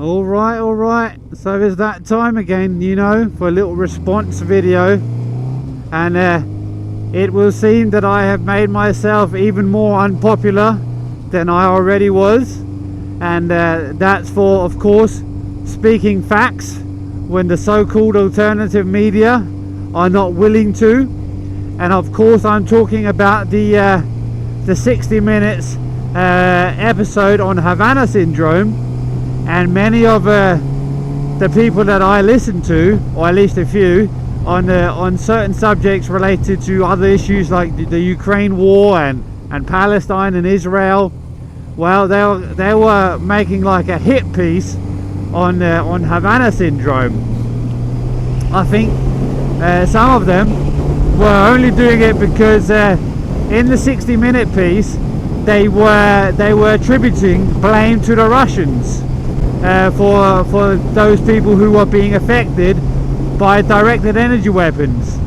All right. So it's that time again, you know, for a little response video. And it will seem that I have made myself even more unpopular than I already was. And that's for, of course, speaking facts when the so-called alternative media are not willing to. And of course, I'm talking about the 60 minutes episode on Havana syndrome. And many of the people that I listen to, or at least a few, on certain subjects related to other issues like the Ukraine war and Palestine and Israel, well, they were making like a hit piece on Havana syndrome. I think some of them were only doing it because in the 60-minute piece they were attributing blame to the Russians for those people who are being affected by directed energy weapons,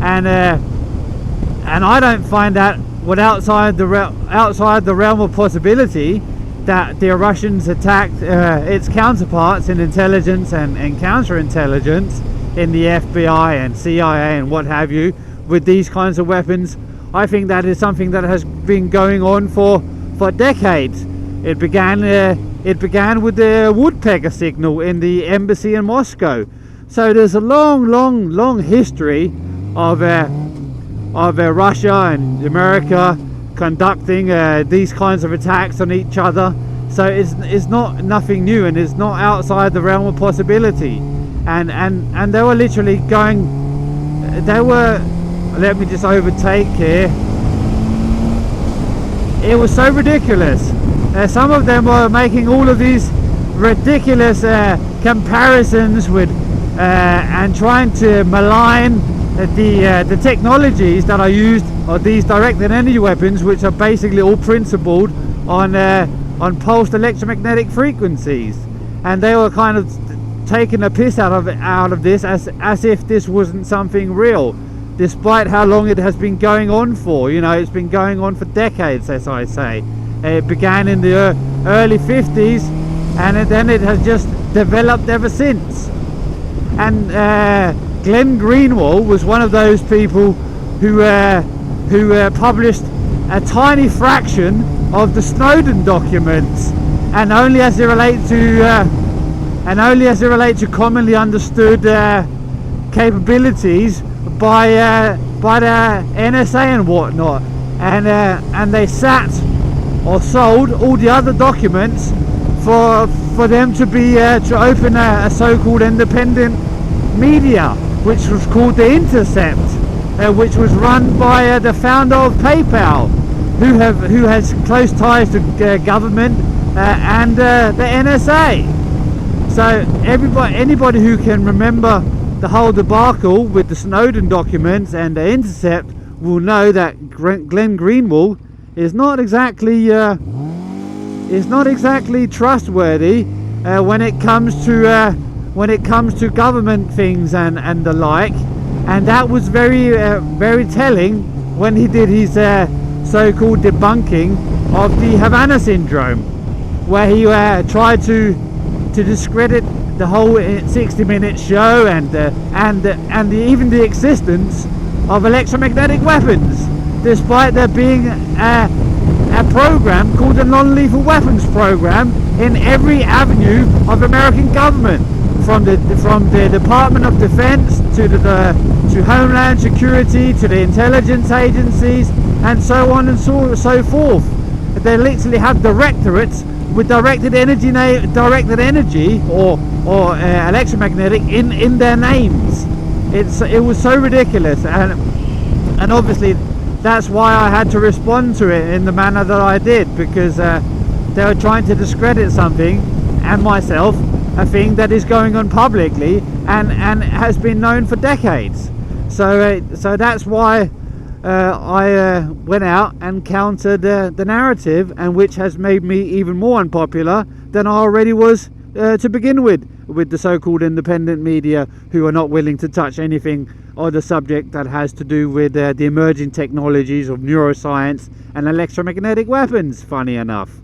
and I don't find that outside the realm of possibility that the Russians attacked its counterparts in intelligence and counterintelligence in the FBI and CIA and what have you with these kinds of weapons. I think that is something that has been going on for decades. It began with the woodpecker signal in the embassy in Moscow. So there's a long history of Russia and America conducting these kinds of attacks on each other. So it's not nothing new, and it's not outside the realm of possibility. And they were literally going. They were. Let me just overtake here. It was so ridiculous. Some of them were making all of these ridiculous comparisons with and trying to malign the technologies that are used on these directed energy weapons, which are basically all principled on pulsed electromagnetic frequencies. And they were kind of taking a piss out of this as if this wasn't something real, despite how long it has been going on for. You know, it's been going on for decades, as I say. It began in the early 50s, and then it has just developed ever since. And Glenn Greenwald was one of those people who published a tiny fraction of the Snowden documents, and only as it relates to commonly understood capabilities by the NSA and whatnot. And they sat or sold all the other documents for them to be to open a so-called independent media, which was called The Intercept, which was run by the founder of PayPal, who has close ties to government and the NSA. So anybody who can remember the whole debacle with the Snowden documents and The Intercept will know that Glenn Greenwald is not exactly trustworthy when it comes to government things and the like. And that was very telling when he did his so-called debunking of the Havana syndrome, where he tried to discredit the whole 60-minute show and even the existence of electromagnetic weapons, despite there being a program called the Non-Lethal Weapons Program in every avenue of American government, from the Department of Defense to Homeland Security to the intelligence agencies and so on and so forth. They literally have directorates with directed energy or electromagnetic in their names. It was so ridiculous, and obviously that's why I had to respond to it in the manner that I did, because they were trying to discredit something, and myself, a thing that is going on publicly and has been known for decades. So that's why I went out and countered the narrative, and which has made me even more unpopular than I already was to begin with the so-called independent media, who are not willing to touch anything on the subject that has to do with the emerging technologies of neuroscience and electromagnetic weapons, funny enough.